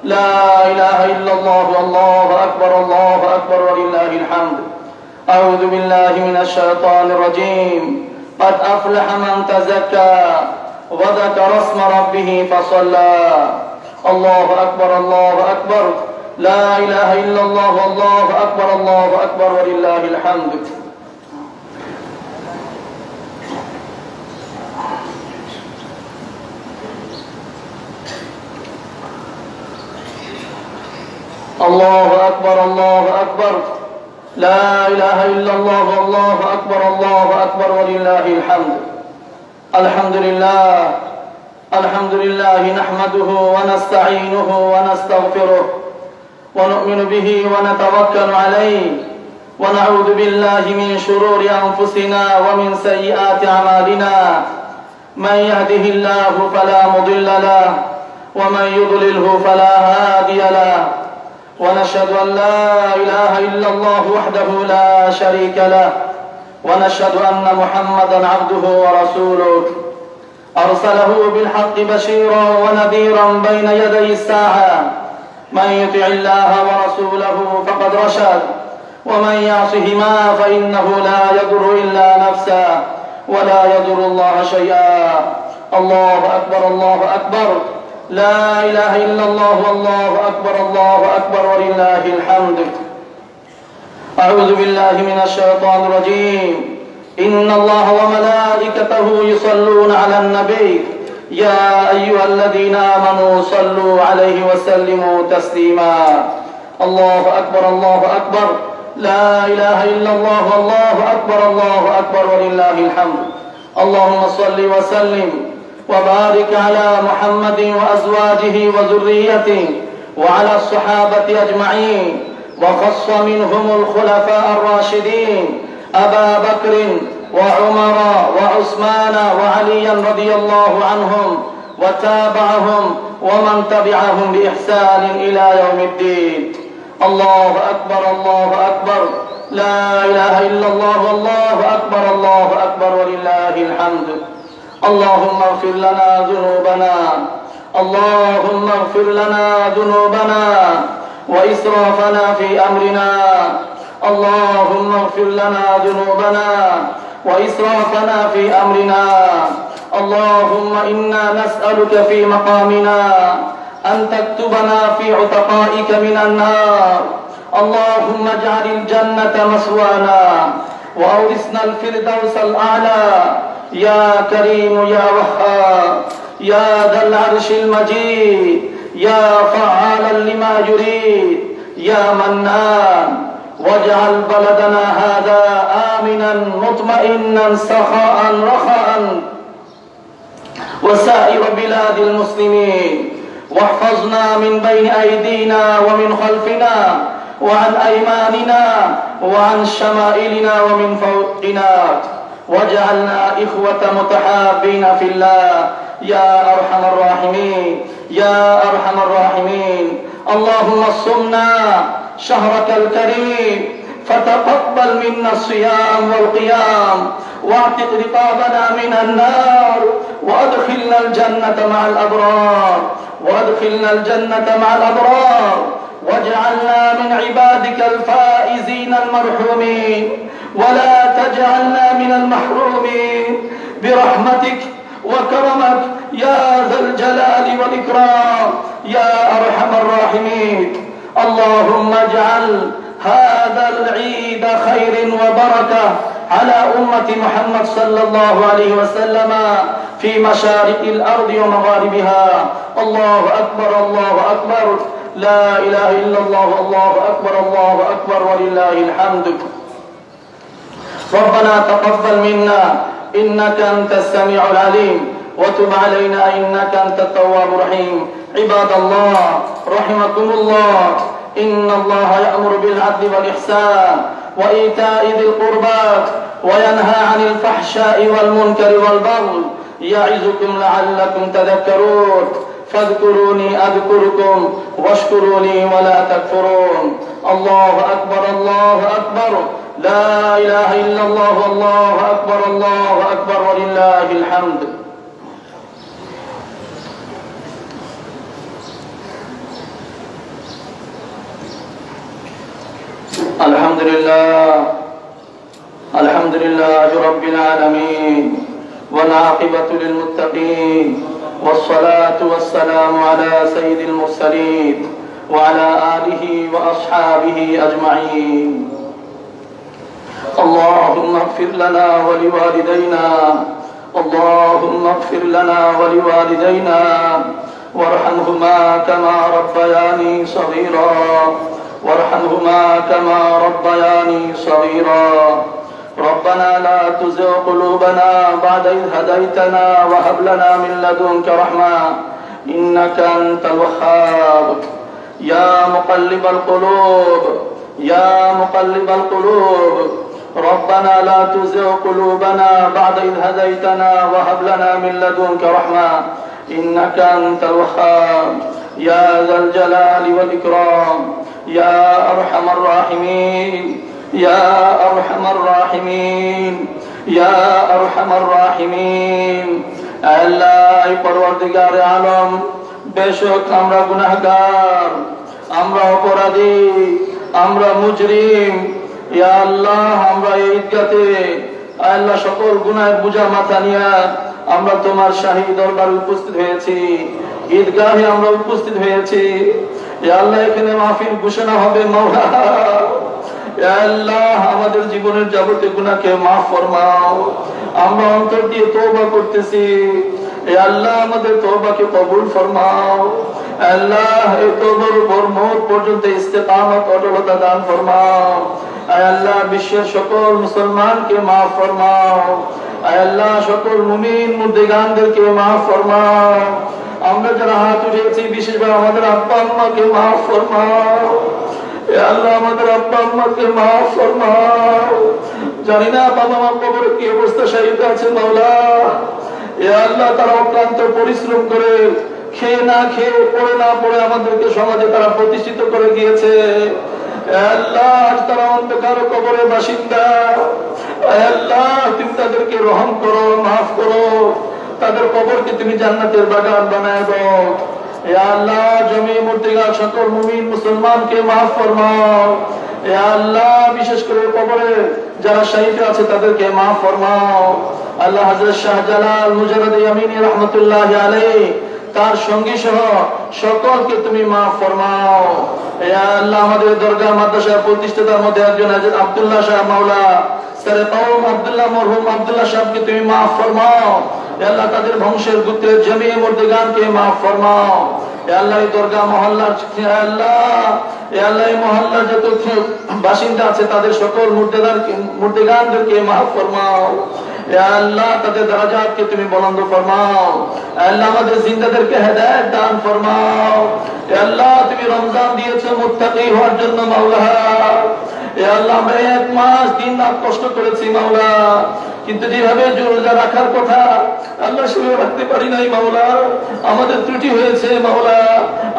لا إله إلا الله، الله أكبر ولله الحمد. أعوذ بالله من الشيطان الرجيم. قد أفلح من تزكى وذكر اسم ربه فصلى. الله أكبر، لا إله إلا الله، الله أكبر ولله الحمد. الله أكبر، لا إله إلا الله، الله أكبر ولله الحمد. الحمد لله نحمده ونستعينه ونستغفره ونؤمن به ونتوكل عليه، ونعوذ بالله من شرور أنفسنا ومن سيئات أعمالنا. من يهده الله فلا مضل له، ومن يضلله فلا هادي له. ونشهد أن لا إله إلا الله وحده لا شريك له، ونشهد أن محمدا عبده ورسوله أرسله بالحق بشيرا ونذيرا بين يدي الساعة. من يطع الله ورسوله فقد رشد، ومن يعصهما فإنه لا يضر إلا نفسه، ولا يضر الله شيئا. الله أكبر الله أكبر، لا إله إلا الله والله أكبر الله أكبر ولله الحمد. أعوذ بالله من الشيطان الرجيم. إن الله وملائكته يصلون على النبي يا أيها الذين آمنوا صلوا عليه وسلموا تسليما. الله أكبر الله أكبر، لا إله إلا الله والله أكبر الله أكبر ولله الحمد. اللهم صل وسلم وبارك على محمد وأزواجه وذريته وعلى الصحابة أجمعين، وخص منهم الخلفاء الراشدين أبا بكر وعمر وعثمان وعليا رضي الله عنهم وتابعهم ومن تبعهم بإحسان إلى يوم الدين. الله أكبر الله أكبر، لا إله إلا الله والله أكبر الله أكبر ولله الحمد. اللهم اغفر لنا ذنوبنا، اللهم اغفر لنا ذنوبنا وإسرافنا في أمرنا. اللهم اغفر لنا ذنوبنا وإسرافنا في أمرنا. اللهم إنا نسألك في مقامنا أن تكتبنا في عتقائك من النار. اللهم اجعل الجنة مثوانا وأورثنا الفردوس الأعلى. يا كريم يا وهاب يا ذا العرش المجيد، يا فعالا لما يريد، يا منان. واجعل بلدنا هذا آمنا مطمئنا سخاء رخاء وسائر بلاد المسلمين. واحفظنا من بين أيدينا ومن خلفنا وعن أيماننا وعن شمائلنا ومن فوقنا، واجعلنا إخوة متحابين في الله يا أرحم الراحمين يا أرحم الراحمين. اللهم صمنا شهرك الكريم، فتقبل منا الصيام والقيام، واعتق رقابنا من النار، وادخلنا الجنة مع الأبرار، وادخلنا الجنة مع الأبرار، واجعلنا من عبادك الفائزين المرحومين، ولا تجعلنا من المحرومين برحمتك وكرمك يا ذا الجلال والإكرام يا أرحم الراحمين. اللهم اجعل هذا العيد خير وبركة على أمة محمد صلى الله عليه وسلم في مشارق الأرض ومغاربها. الله أكبر الله أكبر، لا إله إلا الله الله أكبر ولله الحمد. ربنا تقبل منا إنك أنت السميع العليم، وتب علينا إنك أنت التواب الرحيم. عباد الله رحمكم الله، إن الله يأمر بالعدل والإحسان وإيتاء ذي القربى وينهى عن الفحشاء والمنكر والبغي يعظكم لعلكم تذكرون. فاذكروني أذكركم واشكروا لي ولا تكفرون. الله أكبر الله أكبر، لا إله إلا الله والله أكبر ولله الحمد. الحمد لله رب العالمين، والعاقبة للمتقين، والصلاة والسلام على سيد المرسلين وعلى آله وأصحابه أجمعين. اللهم اغفر لنا ولوالدينا، اللهم اغفر لنا ولوالدينا وارحمهما كما ربياني صغيرا، وارحمهما كما ربياني صغيرا. ربنا لا تزغ قلوبنا بعد إذ هديتنا وهب لنا من لدنك رحمة إنك أنت الوهاب. يا مقلب القلوب يا مقلب القلوب، ربنا لا تزغ قلوبنا بعد إذ هديتنا وهب لنا من لدنك رحمة إنك أنت الوهاب. يا ذا الجلال والإكرام يا أرحم الراحمين يا أرحم الراحمين يا أرحم الراحمين. আল্লাহ পরওয়ারদিগারে আলম, বেশক আমরা গুনাহগার, আমরা অপরাধী, আমরা মুজরিম। ইয়া আল্লাহ, আমরা এই ঈদগাতে আল্লাহ সকল গুনাহের বোঝা মাথা নিয়ে আমরা তোমার শাহী দরবারে উপস্থিত হয়েছি, ঈদগাহে আমরা উপস্থিত হয়েছি। ইয়া আল্লাহ এখানে মাহফিল ঘোষণা হবে মাওলা, ইয়া আল্লাহ আমাদের জীবনের যাবতীয় গুনাহকে maaf ফরমাও। আমরা অন্তর দিয়ে তওবা করতেছি, ইয়া আল্লাহ আমাদের তওবাকে কবুল ফরমাও। আল্লাহ এই তওবার উপর মওত পর্যন্ত ইস্তেকামত অটলতা দান ফরমাও। আয় আল্লাহ বিশ্বের সকল মুসলমানকে maaf ফরমাও। আয় আল্লাহ সকল মুমিন মুর্দেগানদেরকে maaf ফরমাও। আমরা যারা হাত উঠিয়েছি বিশেষভাবে আমাদের আব্বা আম্মাকে maaf ফরমাও। ইয়া আল্লাহ আমাদের আব্বা আম্মাকে maaf ফরমাও। জানি না বাবা মা কবরে কি অবস্থা শাহিদ আছে মাওলা। ইয়া আল্লাহ তারা অক্লান্ত পরিশ্রম করে খেয়ে না খেয়ে পড়ে না পড়ে আমাদেরকে সমাজে তারা প্রতিষ্ঠিত করে গিয়েছে। আল্লাহ আজ তারা অন্ধকার কবরে বাসিন্দা। আল্লাহ তুমি তাদেরকে রহম করো, মাফ করো, তাদের কবরকে তুমি জান্নাতের বাগান বানায় দাও। ইয়া আল্লাহ জমি মুর্তিগা সকল মুমিন মুসলমানকে মাফ ফরমাও। ইয়া আল্লাহ বিশেষ করে কবরে যারা শহীদ আছে তাদেরকে মাফ ফরমাও। আল্লাহ হযরত শাহজালাল মুজাদ্দিদ ইয়ামিনী রাহমাতুল্লাহি আলাইহি তার সঙ্গী সহ সকলকে তুমি মাফ ফরমাও। ইয়া আল্লাহ আমাদের দরগা মাদ্রাসা প্রতিষ্ঠাতার মধ্যে একজন হযরত আব্দুল্লাহ সাহেব মাওলা সরে কওম আব্দুল্লাহ মরহুম আব্দুল্লাহ সাহেবকে তুমি মাফ ফরমাও। ইয়া আল্লাহ তাদের বংশের গোত্রের জমি মুর্দেগানকে মাফ ফরমাও। ইয়া আল্লাহ এই দরগা মহল্লার ইয়া আল্লাহ এই মহল্লার যত বাসিন্দা আছে তাদের সকল মুর্দেগানদেরকে মাফ ফরমাও। ইয়া আল্লাহ তাদের দরজাতকে তুমি বুলন্দ ফরমাও। আল্লাহ আমাদের জিন্দাদেরকে হেদায়েত দান ফরমাও। ইয়া আল্লাহ তুমি রমজান দিয়েছো মুত্তাকি হওয়ার জন্য মাওলা। ইয়া আল্লাহ আমরা এক মাস দিন রাত কষ্ট করেছি মাওলা, কিন্তু যেভাবে রোজা রাখার কথা আল্লাহ সেভাবে রাখতে পারি নাই মাওলা। আমাদের ত্রুটি হয়েছে মাওলা,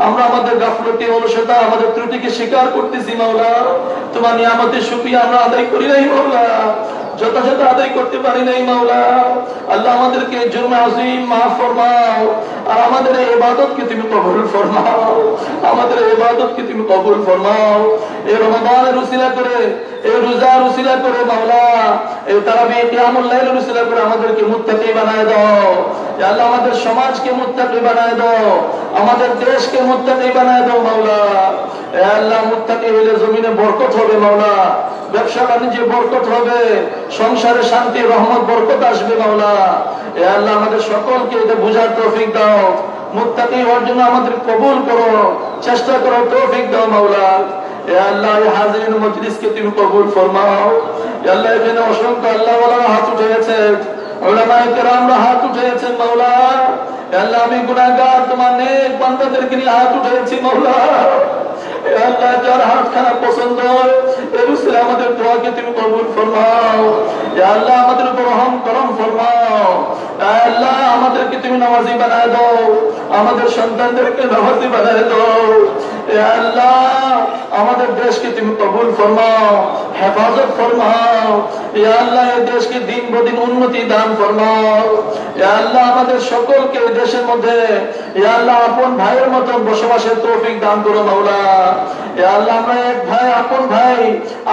আমরা আমাদের গাফলতি অলসতা আমাদের ত্রুটিকে স্বীকার করতেছি মাওলা। তোমার নিয়ামতের শুকরিয়া আমরা আদায় করি নাই মাওলা, যথাযথ আদায় করতে পারি নাই মাওলা। আল্লাহ আমাদেরকে জুরম আযীম মাফ ফরমাও, আর আমাদের এই ইবাদতকে তুমি কবুল ফরমাও। আমাদের এই ইবাদতকে তুমি কবুল ফরমাও। এই রমাদানের উসিলা করে, এই রোজার উসিলা করে মাওলা, এই তারাবিহ কিয়ামুল লাইলের উসিলা করে আমাদেরকে মুত্তাকি বানায় দাও। ইয়া আল্লাহ আমাদের সমাজকে মুত্তাকি বানায় দাও, আমাদের দেশকে মুত্তাকি বানায় দাও মাওলা। ইয়া আল্লাহ মুত্তাকি হলে জমিনে বরকত হবে মাওলা, ব্যবসা বাণিজ্যে বরকত হবে, সংসারে শান্তি রহমত বরকত আসবে মাওলা। ইয়া আল্লাহ আমাদের সকলকে এটা বুঝার তৌফিক দাও, মুত্তাকি হওয়ার জন্য আমাদের কবুল করো, চেষ্টা করো, তৌফিক দাও মাওলা। ইয়া আল্লাহ এই হাজিরিন মজলিসকে তুমি কবুল ফরমাও। ইয়া আল্লাহ এখানে অসংখ্য আল্লাহ ওয়ালারা হাত উঠিয়েছে, উলামায়ে কেরামরা হাত উঠিয়েছেন মাওলা। ইয়া আল্লাহ আমি গুনাহগার তোমার নেক বান্দাদেরকে নিয়ে হাত উঠিয়েছি মাওলা। ইয়া আল্লাহ যার হাত খানা পছন্দ এই উসিলা আমাদের দোয়াকে তুমি কবুল ফরমাও। ইয়া আল্লাহ আমাদের উপর রহম করম ফরমাও। ইয়া আল্লাহ আমাদেরকে তুমি নামাজি বানায় দাও, আমাদের সন্তানদেরকে নামাজি বানায় দাও। ইয়া আল্লাহ আমাদের দেশকে তুমি কবুল ফরমাও, হেফাজত ফরমাও। ইয়া আল্লাহ এই দেশকে দিন বদিন উন্নতি দান ফরমাও। ইয়া আল্লাহ আমাদের সকলকে দেশের মধ্যে ইয়া আল্লাহ আপন ভাইয়ের মতো বসবাসের তৌফিক দান করো মাওলা। ইয়া আল্লাহ আমরা এক ভাই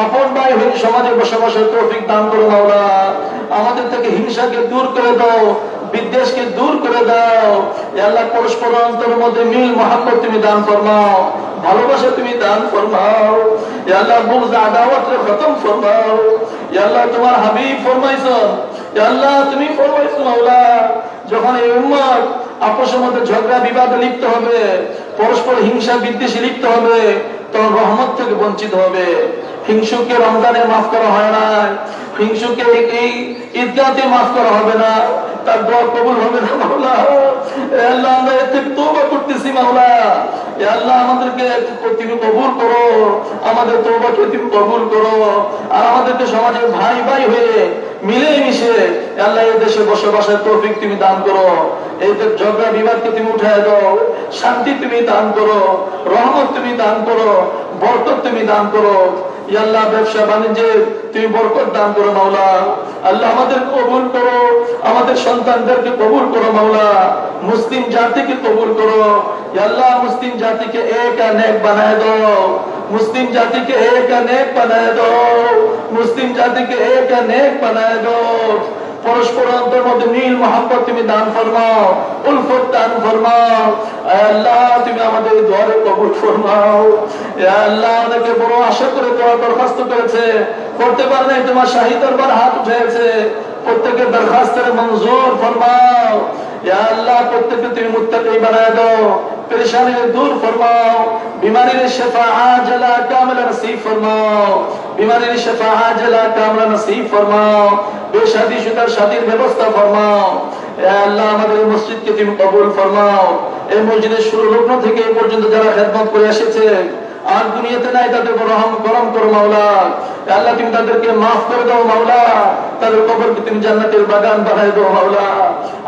আপন ভাই হয়ে সমাজে বসবাসের তৌফিক দান করো মাওলা। আমাদের থেকে হিংসাকে দূর করে দাও, বিদ্বেষকে দূর করে দাও। ইয়া আল্লাহ পরস্পর অন্তরের মধ্যে মিল মহব্বত তুমি দান ফরমাও, ভালোবাসা তুমি দান ফরমাও। ইয়া আল্লাহ বুগজ আদাওয়াতকে খতম ফরমাও। ইয়া আল্লাহ তোমার হাবিব ফরমাইছেন, ইয়া আল্লাহ তুমি ফরমাইছো মাওলা, যখন এই উম্মত আপসের মধ্যে ঝগড়া বিবাদে লিপ্ত হবে, পরস্পর হিংসা বিদ্বেষে লিপ্ত হবে, তখন রহমত থেকে বঞ্চিত হবে। হিংসুকে রমজানে মাফ করা হয় না, হিংসুকে এই ঈদগাতে মাফ করা হবে না, তার দোয়া কবুল হবে না মাওলা। ইয়া আল্লাহ আমরা এর থেকে তওবা করতেছি মাওলা। ইয়া আল্লাহ আমাদেরকে তুমি কবুল করো, আমাদের তওবাকে তুমি কবুল করো, আর আমাদেরকে সমাজের ভাই ভাই হয়ে মিলে মিশে আল্লাহ এই দেশে বসবাসের তৌফিক তুমি দান করো। এই ঝগড়া বিবাদকে তুমি উঠায় দাও, শান্তি তুমি দান করো, রহমত তুমি দান করো, বরকত তুমি দান করো। ইয়া আল্লাহ ব্যবসা বাণিজ্যে তুমি বরকত দান করো মাওলা। আল্লাহ আমাদের কবুল করো, আমাদের সন্তানদেরকে কবুল করো মাওলা। মুসলিম জাতিকে কবুল করো। ইয়া আল্লাহ মুসলিম জাতিকে এক নেক বানায় দাও, মুসলিম জাতিকে এক নেক বানায় দাও, মুসলিম জাতিকে এক নেক বানায় দাও। পরস্পর অন্তর মধ্যে মিল মোহাম্মত তুমি দান ফরমাও, উলফত দান ফরমাও। আল্লাহ তুমি আমাদের দোয়ারে কবুল ফরমাও। আল্লাহ অনেকে বড় আশা করে দোয়া দরখাস্ত করেছে, করতে পারে নাই, তোমার শাহী দরবার হাত উঠেছে, প্রত্যেকের দরখাস্তের মঞ্জুর ফরমাও। ইয়া আল্লাহ প্রত্যেককে তুমি মুত্তাকি বানায় দাও, পেরেশানিকে দূর ফরমাও, বিমারির শিফা আজলা কামিলা নসিব ফরমাও, বিমারির শিফা আজলা কামিলা নসিব ফরমাও। বেশাদী শুদার শাদীর ব্যবস্থা ফরমাও। ইয়া আল্লাহ আমাদের মসজিদকে তুমি কবুল ফরমাও। এই মসজিদের শুরু লগ্ন থেকে এই পর্যন্ত যারা খেদমত করে এসেছে আর দুনিয়াতে নাই, তাদের রহম করম করো মাওলা। আল্লাহ তুমি তাদেরকে মাফ করে দাও মাওলা, তাদের কবরকে তুমি জান্নাতের বাগান বানায় দাও মাওলা।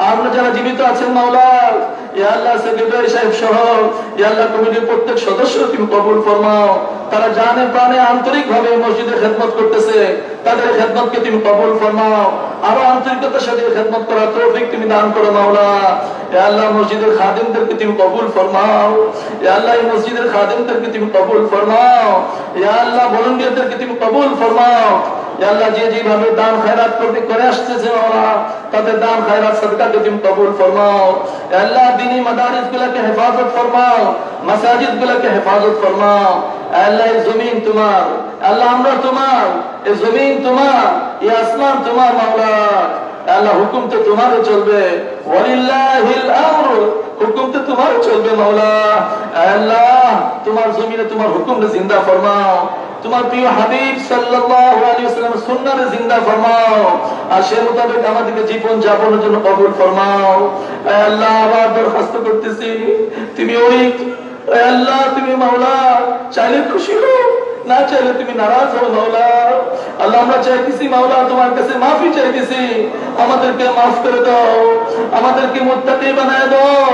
আমরা যারা জীবিত আছেন মাওলা, ইয়া আল্লাহ সেক্রেটারি সাহেব সহ ইয়া আল্লাহ কমিটির প্রত্যেক সদস্য তুমি কবুল ফরমাও। তারা জানে প্রাণে আন্তরিক ভাবে মসজিদে খেদমত করতেছে, তাদের খেদমতকে তুমি কবুল ফরমাও। আরো আন্তরিকতার সাথে খেদমত করার তৌফিক তুমি দান করো মাওলা। ইয়া আল্লাহ মসজিদের খাদিমদেরকে তুমি কবুল ফরমাও। ইয়া আল্লাহ এই মসজিদের খাদিমদেরকে তুমি কবুল ফরমাও। ইয়া আল্লাহ ভলান্টিয়ারদেরকে তুমি কবুল ফরমাও। ইয়া আল্লাহ যে যেভাবে দান খয়রাত করতে করে আসতেছে মাওলা, তাদের দান খয়রাত সদকাকে তুমি কবুল ফরমাও। ইয়া আল্লাহ দ্বীনি মাদারিসগুলোকে হেফাজত ফরমাও, মাসাজিদগুলোকে হেফাজত ফরমাও। আল্লাহ এই জমিন তোমার, আল্লাহ আমরা তোমার, এই জমিন তোমার, এই আসমান তোমার মাওলা। আল্লাহ হুকুম তো তোমারই চলবে, ওয়ালিল্লাহিল আমর, হুকুম তো তোমার চলবে মাওলা। আল্লাহ তোমার জমিনে তোমার হুকুমকে জিন্দা ফরমাও, তোমার প্রিয় হাবিব সাল্লাল্লাহু আলাইহি ওয়াসাল্লামের সুন্নাহকে জিন্দা ফরমাও, আর সে মোতাবেক আমাদেরকে জীবন যাপনের জন্য কবুল ফরমাও। আল্লাহ আবার দরখাস্ত করতেছি, তুমি ওই আল্লাহ তুমি মাওলা চাইলে খুশি হও, না চাইলে তুমি নারাজ হও মাওলা। আল্লাহ আমরা চাইতেছি মাওলা, তোমার কাছে মাফি চাইতেছি, আমাদেরকে মাফ করে দাও, আমাদেরকে মুত্তাকি বানায় দাও,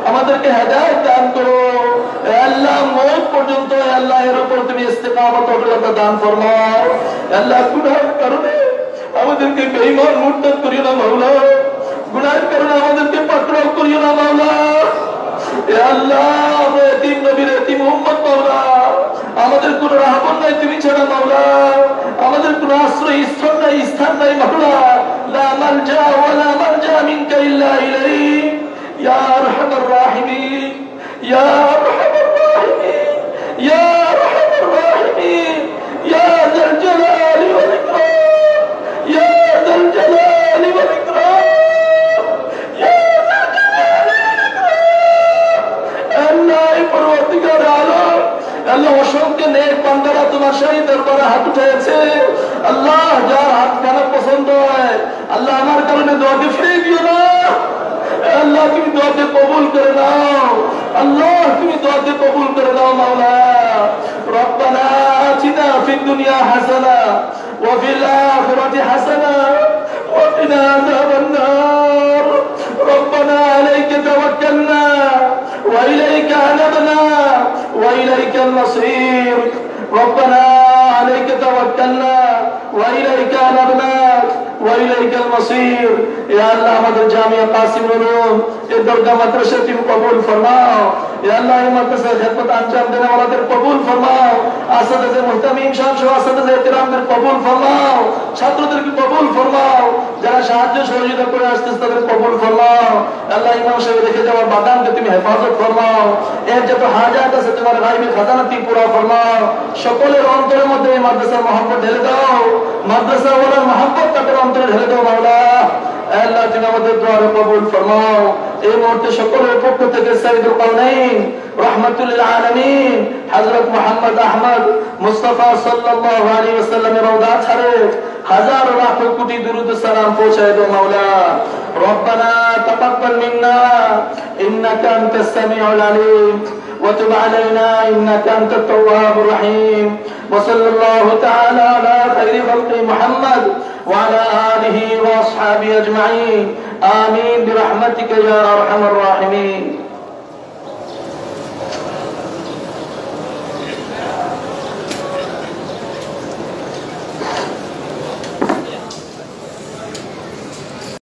আমাদেরকে হেদায়েত দান করো। আল্লাহ মওত পর্যন্ত আল্লাহ এর উপর তুমি ইস্তেকামত অটলতা দান ফরমাও। আল্লাহ গুনাহের কারণে আমাদেরকে বেঈমান মুরতাদ করিও না মাওলা, গুনাহের কারণে আমাদেরকে পাকড়াও করিও না মাওলা। এ আল্লাহ আমরা এতিম নবীর এতিম উম্মত মাওলা, আমাদের কোন রাহবর নাই তুমি ছাড়া মাওলা, আমাদের কোন আশ্রয় স্থল নাই, স্থান নাই মাওলা। লা মালজা ওয়ালা মালজা মিনকা ইল্লা ইলাইক ইয়া আরহামার রাহিমিন, ইয়া আরহামার রাহিমিন, ইয়া আরহামার রাহিমিন, ইয়া যাল জালালি ওয়াল ইকরাম, ইয়া যাল জালালি ওয়াল ইকরাম, ইয়া যাল জালালি ওয়াল ইকরাম। আল্লাহ পরওয়ারদিগার আলম, আল্লাহ অসংখ্য নেক বান্দারা তোমার শাহী দরবারে হাত উঠেছে। আল্লাহ যার হাত খানা পছন্দ হয়, আল্লাহ আমার কারণে দোয়াকে ফিরিয়ে দিও না। আল্লাহ তুমি দোয়াকে কবুল করে নাও, আল্লাহ তুমি দোয়াকে কবুল করে নাও মাওলা। রব্বানা আতিনা ফিদ দুনিয়া হাসানা ওয়া ফিল আখিরাতি হাসানা ওয়া কিনা আযাবান নার। রব্বানা আলাইকা তাওয়াক্কালনা ওয়া ইলাইকা আনাবনা ওয়া ইলাইকাল মাসীর। ربنا عليك توكلنا وإليك أنبنا وإليك المصير। يا الله আমাদের জামিয়া কাসিম উলুম এই দরগা মাদ্রাসা তুমি কবুল ফরমাও। ইয়া আল্লাহ এই মাদ্রাসার খিদমত আঞ্জাম দেনে ওয়ালাদের কবুল ফরমাও, আসাদায়ে মুহতামিম শাহ আসাদায়ে ইহতিরামদের কবুল ফরমাও, ছাত্রদেরকে কবুল ফরমাও, যারা সাহায্য সহযোগিতা করে আসতেছে তাদের কবুল ফরমাও। আল্লাহ ইমাম সাহেব রেখে যাওয়ার বাগানকে তুমি হেফাজত ফরমাও, এর যত হাজাত আছে তোমার গায়বী খাজানা তুমি পুরা ফরমাও। সকলের অন্তরের মধ্যে এই মাদ্রাসার মহব্বত ঢেলে দাও, মাদ্রাসা ওয়ালার মহব্বত তাদের অন্তরে ঢেলে দাও মাওলা। আল্লাহ তুমি আমাদের দোয়া কবুল ফরমাও। এই মুহূর্তে সকলের পক্ষ থেকে সাইয়্যিদুল কাওনাইন রাহমাতুল লিল আলামিন হযরত মুহাম্মদ আহমদ মুস্তাফা সাল্লাল্লাহু আলাইহি ওয়াসাল্লামের রওজা ছাড়ে হাজার লাখ কোটি দুরূদ সালাম পৌঁছায় দাও মাওলা। রব্বানা তাকাব্বাল মিন্না ইন্নাকা আনতাস সামিউল আলিম وتب علينا إنك أنت التواب الرحيم وصلى الله تعالى على خير خلق محمد وعلى آله وأصحابه أجمعين آمين برحمتك يا أرحم الراحمين.